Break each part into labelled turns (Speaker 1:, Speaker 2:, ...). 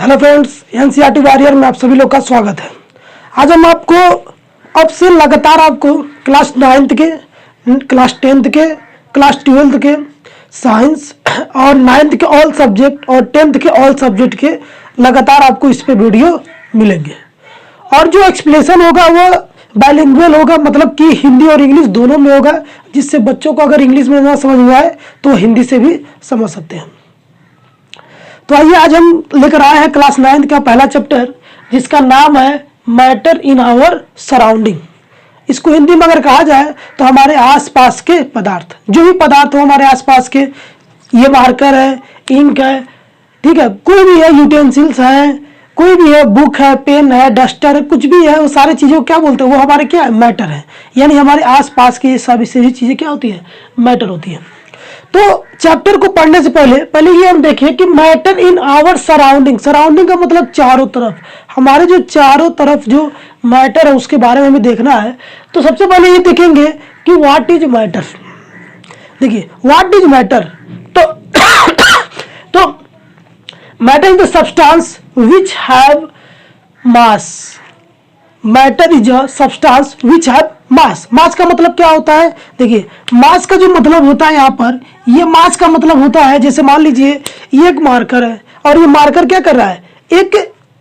Speaker 1: Hello friends, NCERT warrior में आप सभी लोग का स्वागत है। आज हम आपको अब से लगातार आपको क्लास 9th के, क्लास 10th के, क्लास 12th के साइंस और 9th के ऑल सब्जेक्ट और 10th के ऑल सब्जेक्ट के लगातार आपको इस पे वीडियो मिलेंगे। और जो एक्सप्लेनेशन होगा वो बाइलिंगुअल होगा, मतलब कि हिंदी और इंग्लिश दोनों में होगा, जिससे बच्चों को अगर इंग्लिश में ना समझ में आए तो हिंदी से भी समझ सकते हैं। तो आइए आज हम लेकर आए हैं क्लास 9th का पहला चैप्टर, जिसका नाम है मैटर इन आवर सराउंडिंग। इसको हिंदी में अगर कहा जाए तो हमारे आसपास के पदार्थ, जो भी पदार्थ हो हमारे आसपास के, ये मार्कर है, इंक है, ठीक है, कोई भी है, यूटेंसिल्स है, कोई भी है, बुक है, पेन है, डस्टर है, कुछ भी है, वो सारी चीज़ों को क्या बोलते हैं, वो हमारे क्या है, मैटर है। यानी हमारे आसपास की सभी चीज़ें क्या होती है, मैटर होती है। तो चैप्टर को पढ़ने से पहले ये हम देखें कि matter in our surrounding. Surrounding का मतलब चारों तरफ, हमारे जो चारों तरफ जो मैटर है उसके बारे में हमें देखना है। तो सबसे पहले ये देखेंगे कि व्हाट इज मैटर। देखिए व्हाट इज मैटर, तो matter is the substance which have mass. Matter is a substance which have mass. Mass का मतलब क्या होता है, देखिए मास का जो मतलब होता है यहाँ पर, ये मास का मतलब होता है, जैसे मान लीजिए ये एक मार्कर है और ये मार्कर क्या कर रहा है, एक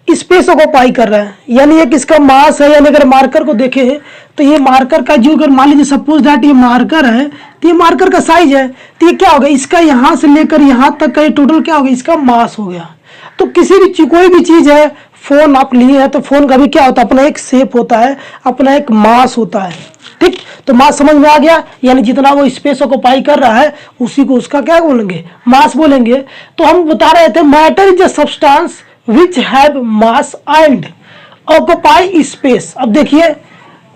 Speaker 1: स्पेस ऑक्यूपाई कर रहा है, यानी एक इसका मास है। यानी अगर मार्कर को देखें तो ये मार्कर का जो, अगर मान लीजिए सपोज दैट ये मार्कर है, तो ये मार्कर का साइज है, तो ये क्या होगा, इसका यहाँ से लेकर यहाँ तक का ये टोटल क्या होगा, इसका मास हो गया। तो किसी भी कोई भी चीज है, फोन आप लिए हैं तो फोन का भी क्या होता है, अपना एक शेप होता है, अपना एक मास होता है, ठीक। तो मास समझ में आ गया, यानी जितना वो स्पेस ऑक्यूपाई कर रहा है उसी को उसका क्या बोलेंगे, मास बोलेंगे। तो हम बता रहे थे matter is a substance which have mass and occupy space. अब देखिए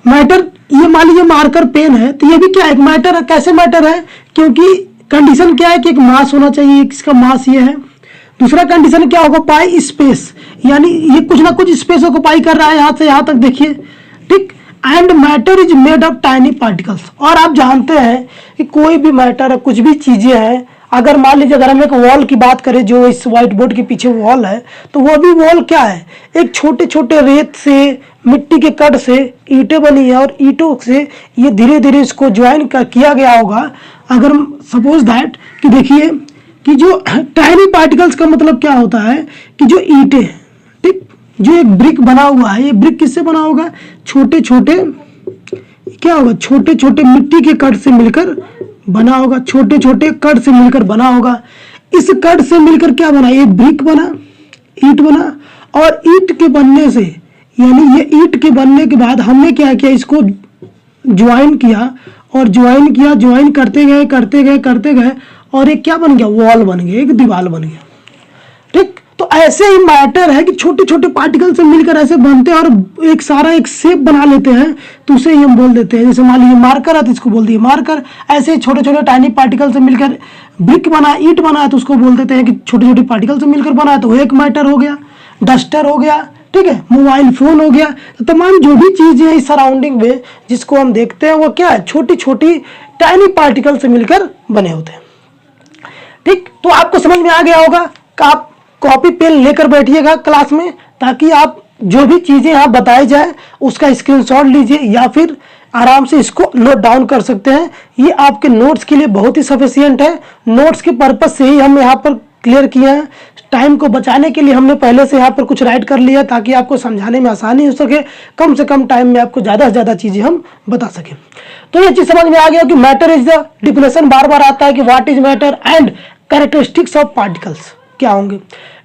Speaker 1: मैटर, ये मान लीजिए मार्कर पेन है, तो ये भी क्या है, एक मैटर है। कैसे मैटर है, क्योंकि कंडीशन क्या है कि एक मास होना चाहिए, इसका मास ये है। दूसरा कंडीशन क्या होगा, पाई स्पेस, यानी ये कुछ ना कुछ स्पेस ऑक्यूपाई कर रहा है यहाँ से यहाँ तक, देखिए, ठीक। And matter is made of tiny particles. और आप जानते हैं कि कोई भी मैटर है, कुछ भी चीजें हैं, अगर मान लीजिए अगर हम एक वॉल की बात करें, जो इस व्हाइट बोर्ड के पीछे वॉल है, तो वो भी वॉल क्या है, एक छोटे छोटे रेत से, मिट्टी के कण से ईंटें बनी है, और ईंटों से ये धीरे धीरे इसको ज्वाइन किया गया होगा। अगर सपोज दैट कि देखिए कि जो टाइनी पार्टिकल्स का मतलब क्या होता है कि जो ईंटें, ठीक, जो एक ब्रिक बना हुआ है, ये ब्रिक किससे बना होगा, छोटे छोटे क्या होगा, छोटे छोटे मिट्टी के कण से मिलकर बना होगा, छोटे छोटे कण से मिलकर बना होगा। इस कण से मिलकर क्या बना, ये ब्रिक बना, ईंट बना। और ईंट के बनने से, यानी ये ईंट के बनने के बाद हमने क्या किया, इसको ज्वाइन किया, और ज्वाइन किया, ज्वाइन करते गए करते गए करते गए, और एक क्या बन गया, वॉल बन गया, एक दीवार बन गया, ठीक। तो ऐसे ही मैटर है कि छोटे छोटे पार्टिकल से मिलकर ऐसे बनते हैं और एक सारा एक शेप बना लेते हैं, तो उसे ही हम बोल देते हैं। जैसे मान लीजिए मार्कर है तो इसको बोल दिए मार्कर। ऐसे ही छोटे छोटे टाइनी पार्टिकल से मिलकर ब्रिक बना, ईंट बना है, तो उसको बोल देते हैं कि छोटे छोटे पार्टिकल से मिलकर बना है, तो वो एक मैटर हो गया। डस्टर हो गया, ठीक है, मोबाइल फोन हो गया। तो तमाम जो भी चीजें हैं सराउंडिंग में जिसको हम देखते हैं, वो क्या है, छोटी छोटी टाइनी पार्टिकल से मिलकर बने होते हैं, ठीक। तो आपको समझ में आ गया होगा कि आप कॉपी पेन लेकर बैठिएगा क्लास में, ताकि आप जो भी चीजें यहाँ बताई जाए उसका स्क्रीनशॉट लीजिए, या फिर आराम से इसको नोट डाउन कर सकते हैं। ये आपके नोट्स के लिए बहुत ही सफिशिएंट है। नोट्स के पर्पज से ही हम यहाँ पर क्लियर किए हैं। टाइम को बचाने के लिए हमने पहले से यहाँ पर कुछ राइट कर लिया, ताकि आपको समझाने में आसानी हो सके, कम से कम टाइम में आपको ज़्यादा से ज़्यादा चीज़ें हम बता सकें। तो ये चीज़ समझ में आ गया कि मैटर इज द डिफिनेशन बार बार आता है कि what is matter and characteristics of particles क्या होंगे,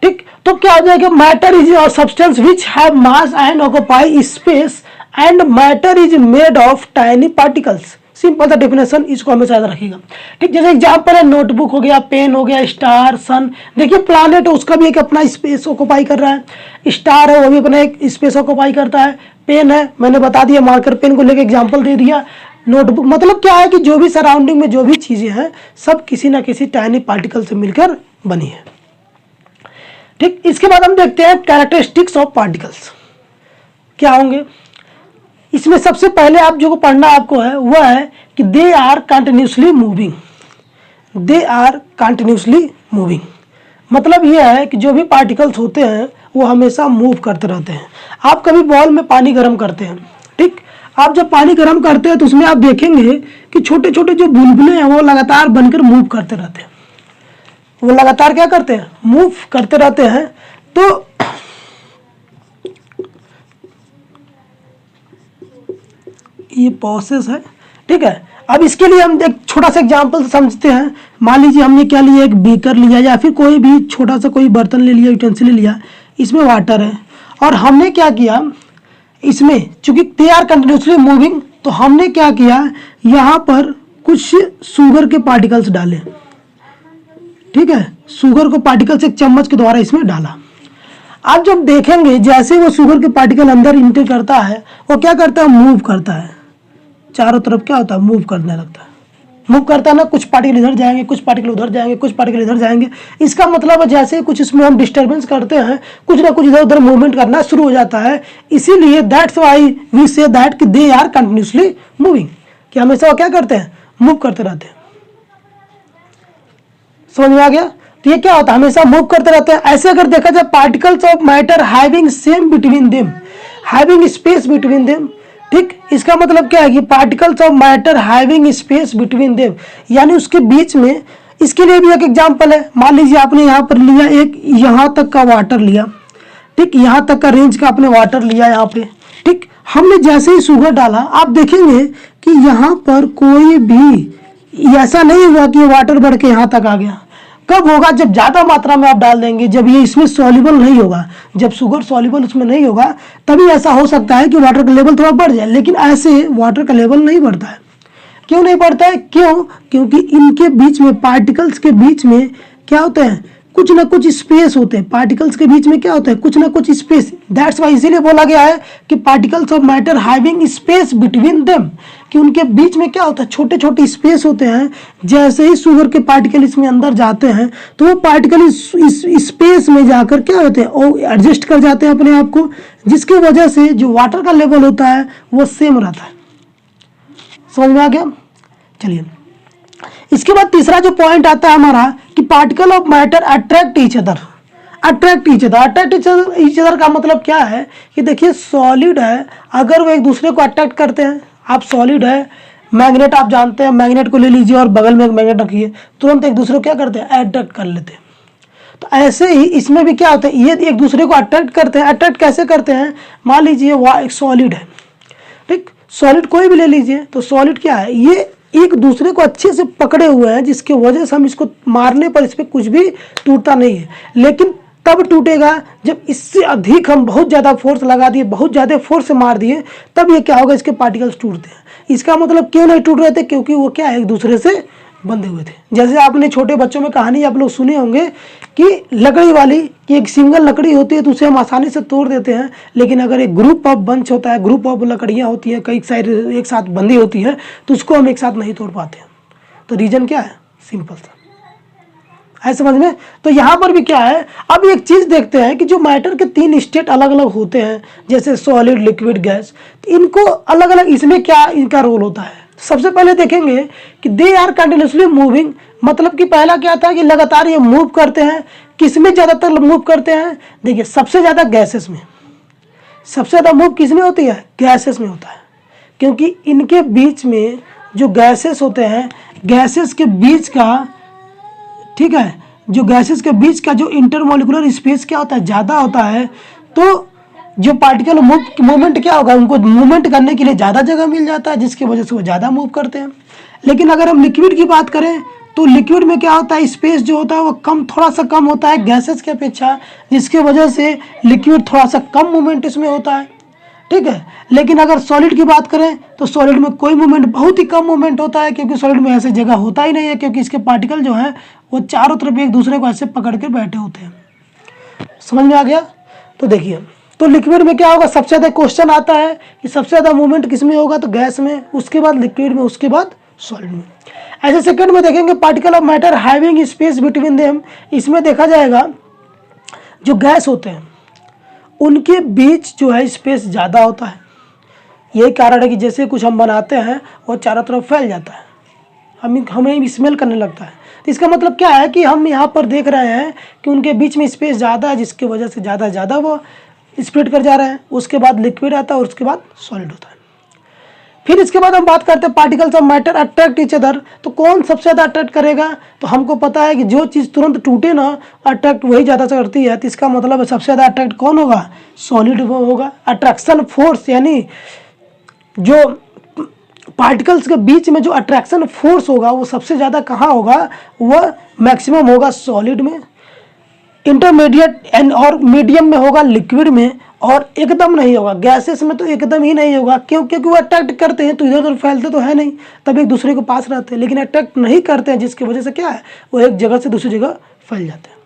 Speaker 1: ठीक। तो क्या हो जाएगा, matter is a substance which have mass and occupy space and matter is made of tiny particles. Simple सा डेफिनेशन, इसको हमेशा याद रखिएगा, ठीक। जैसे एग्जांपल है, नोटबुक हो गया, पेन हो गया, स्टार, सन। देखिए प्लैनेट है, उसका भी एक अपना स्पेस ऑक्यूपाई कर रहा है। स्टार है, वो भी अपना एक स्पेस ऑक्यूपाई करता है। पेन है, मैंने बता दिया, मार्कर पेन को लेकर एग्जाम्पल दे दिया। नोटबुक मतलब क्या है कि जो भी सराउंडिंग में जो भी चीजें हैं, सब किसी ना किसी टाइनी पार्टिकल से मिलकर बनी है, ठीक। इसके बाद हम देखते हैं कैरेक्टरिस्टिक्स ऑफ पार्टिकल्स क्या होंगे। इसमें सबसे पहले आप जो पढ़ना आपको है वह है कि they are continuously moving. They are continuously moving मतलब यह है कि जो भी पार्टिकल्स होते हैं वो हमेशा मूव करते रहते हैं। आप कभी बॉल में पानी गर्म करते हैं, ठीक, आप जब पानी गर्म करते हैं तो उसमें आप देखेंगे कि छोटे छोटे जो बुलबुले हैं वो लगातार बनकर मूव करते रहते हैं, वो लगातार क्या करते हैं, मूव करते रहते हैं। तो ये प्रोसेस है, ठीक है। अब इसके लिए हम एक छोटा सा एग्जांपल समझते हैं। मान लीजिए हमने क्या लिया, एक बीकर लिया या फिर कोई भी छोटा सा कोई बर्तन ले लिया, यूटेंसिल ले लिया, इसमें वाटर है और हमने क्या किया, इसमें चूंकि दे आर कंटिन्यूसली मूविंग, तो हमने क्या किया, यहाँ पर कुछ शुगर के पार्टिकल्स डाले, ठीक है, शुगर को पार्टिकल्स एक चम्मच के द्वारा इसमें डाला। आप जब देखेंगे जैसे वो शुगर के पार्टिकल अंदर इंटर करता है, वो क्या करता है, मूव करता है, चारों तरफ क्या होता है, मूव करने लगता है, मूव करता है ना, कुछ पार्टिकल इधर जाएंगे, कुछ पार्टिकल उधर जाएंगे, कुछ पार्टिकल इधर जाएंगे। इसका मतलब है जैसे कुछ इसमें हम डिस्टर्बेंस करते हैं, कुछ ना कुछ इधर उधर मूवमेंट करना शुरू हो जाता है। इसीलिए that's why we say that कि दे आर कंटिन्यूसली मूविंग, कि हमेशा वो क्या करते हैं, मूव करते रहते हैं। समझ में आ गया? तो ये क्या होता है, हमेशा मूव करते रहते हैं। ऐसे अगर देखा जाए, particles of matter having same between them, having space between them, ठीक, इसका मतलब क्या है कि particles of matter having space between them, यानी उसके बीच में। इसके लिए भी एक एग्जांपल है। मान लीजिए आपने यहाँ पर लिया, एक यहाँ तक का वाटर लिया, ठीक, यहाँ तक का रेंज का आपने वाटर लिया यहाँ पे, ठीक, हमने जैसे ही शुगर डाला, आप देखेंगे कि यहाँ पर कोई भी ऐसा नहीं हुआ कि ये वाटर बढ़ के यहाँ तक आ गया। कब होगा, जब ज़्यादा मात्रा में आप डाल देंगे, जब ये इसमें सॉल्युबल नहीं होगा, जब शुगर सॉल्युबल उसमें नहीं होगा, तभी ऐसा हो सकता है कि वाटर का लेवल थोड़ा बढ़ जाए। लेकिन ऐसे वाटर का लेवल नहीं बढ़ता है। क्यों नहीं बढ़ता है, क्यों, क्योंकि इनके बीच में, पार्टिकल्स के बीच में क्या होता है, कुछ ना कुछ स्पेस होते हैं। पार्टिकल्स के बीच में क्या होता है, कुछ ना कुछ स्पेस। दैट्स वाई इसीलिए बोला गया है कि particles of matter having space between them, कि उनके बीच में क्या होता है, छोटे छोटे स्पेस होते हैं। जैसे ही शुगर के पार्टिकल इसमें अंदर जाते हैं, तो वो पार्टिकल इस स्पेस में जाकर क्या होते हैं, वो एडजस्ट कर जाते हैं अपने आप को, जिसकी वजह से जो वाटर का लेवल होता है वो सेम रहता है। समझ में आ गया? चलिए, इसके बाद तीसरा जो पॉइंट आता है हमारा, कि particle of matter attract each other. Attract each other, attract each other का मतलब क्या है कि देखिए, सॉलिड है, अगर वो एक दूसरे को अट्रैक्ट करते हैं, आप सॉलिड है, मैग्नेट आप जानते हैं, मैग्नेट को ले लीजिए और बगल में एक मैग्नेट रखिए, तुरंत एक दूसरे को क्या करते हैं, अट्रैक्ट कर लेते हैं। तो ऐसे ही इसमें भी क्या होता है, ये एक दूसरे को अट्रैक्ट करते हैं। अट्रैक्ट कैसे करते हैं, मान लीजिए वह एक सॉलिड है, ठीक, सॉलिड कोई भी ले लीजिए, तो सॉलिड क्या है, ये एक दूसरे को अच्छे से पकड़े हुए हैं, जिसकी वजह से हम इसको मारने पर इस पर कुछ भी टूटता नहीं है। लेकिन तब टूटेगा जब इससे अधिक हम बहुत ज़्यादा फोर्स लगा दिए, बहुत ज़्यादा फोर्स से मार दिए, तब ये क्या होगा, इसके पार्टिकल्स टूटते हैं। इसका मतलब क्यों नहीं टूट रहे थे, क्योंकि वो क्या है, एक दूसरे से बंधे हुए थे। जैसे आपने छोटे बच्चों में कहानी आप लोग सुने होंगे कि लकड़ी वाली, कि एक सिंगल लकड़ी होती है तो उसे हम आसानी से तोड़ देते हैं, लेकिन अगर एक ग्रुप ऑफ बंच होता है, ग्रुप ऑफ लकड़ियाँ होती है, कई साइड एक साथ बंधी होती है, तो उसको हम एक साथ नहीं तोड़ पाते हैं। तो रीजन क्या है, सिंपल सा है, समझ में? तो यहाँ पर भी क्या है, अब एक चीज़ देखते हैं कि जो मैटर के 3 स्टेट अलग अलग होते हैं, जैसे सॉलिड, लिक्विड, गैस, इनको अलग अलग, इसमें क्या इनका रोल होता है। सबसे पहले देखेंगे कि दे आर कंटिन्यूसली मूविंग, मतलब कि पहला क्या था कि लगातार ये मूव करते हैं। किसमें ज़्यादातर मूव करते हैं, देखिए सबसे ज़्यादा गैसेस में, सबसे ज़्यादा मूव किसमें होती है, गैसेस में होता है। क्योंकि इनके बीच में जो गैसेस होते हैं, गैसेस के बीच का, ठीक है, जो गैसेस के बीच का जो इंटरमोलिकुलर स्पेस क्या होता है, ज़्यादा होता है। तो जो पार्टिकल मूवमेंट क्या होगा, उनको मूवमेंट करने के लिए ज़्यादा जगह मिल जाता है, जिसकी वजह से वो ज़्यादा मूव करते हैं। लेकिन अगर हम लिक्विड की बात करें, तो लिक्विड में क्या होता है, स्पेस जो होता है वो कम, थोड़ा सा कम होता है गैसेस की अपेक्षा, जिसकी वजह से लिक्विड थोड़ा सा कम मूवमेंट इसमें होता है, ठीक है। लेकिन अगर सॉलिड की बात करें, तो सॉलिड में कोई मूवमेंट, बहुत ही कम मूवमेंट होता है, क्योंकि सॉलिड में ऐसे जगह होता ही नहीं है, क्योंकि इसके पार्टिकल जो है वो चारों तरफ एक दूसरे को ऐसे पकड़ के बैठे होते हैं। समझ में आ गया? तो देखिए, तो लिक्विड में क्या होगा, सबसे ज़्यादा क्वेश्चन आता है कि सबसे ज़्यादा मूवमेंट किस में होगा, तो गैस में, उसके बाद लिक्विड में, उसके बाद सॉलिड में। ऐसे सेकंड में देखेंगे particle of matter having space between them, इसमें देखा जाएगा जो गैस होते हैं उनके बीच जो है स्पेस ज़्यादा होता है। यही कारण है कि जैसे कुछ हम बनाते हैं वो चारों तरफ फैल जाता है, हमें स्मेल करने लगता है। तो इसका मतलब क्या है कि हम यहाँ पर देख रहे हैं कि उनके बीच में स्पेस ज़्यादा है, जिसकी वजह से ज़्यादा वो स्प्रेड कर जा रहे हैं। उसके बाद लिक्विड आता है और उसके बाद सॉलिड होता है। फिर इसके बाद हम बात करते हैं particles of matter attract each other. तो कौन सबसे ज़्यादा अट्रैक्ट करेगा? तो हमको पता है कि जो चीज़ तुरंत टूटे ना, अट्रैक्ट वही ज़्यादा से करती है। तो इसका मतलब है सबसे ज़्यादा अट्रैक्ट कौन होगा? सॉलिड होगा। अट्रैक्शन फोर्स यानी जो पार्टिकल्स के बीच में जो अट्रैक्शन फोर्स होगा वो सबसे ज़्यादा कहाँ होगा? वह मैक्सिमम होगा सॉलिड में, इंटरमीडिएट एंड और मीडियम में होगा लिक्विड में, और एकदम नहीं होगा गैसेस में। तो एकदम ही नहीं होगा, क्यों? क्योंकि वो अट्रैक्ट करते हैं तो इधर उधर फैलते तो है नहीं, तब एक दूसरे के पास रहते हैं। लेकिन अट्रैक्ट नहीं करते हैं, जिसकी वजह से क्या है, वो एक जगह से दूसरी जगह फैल जाते हैं।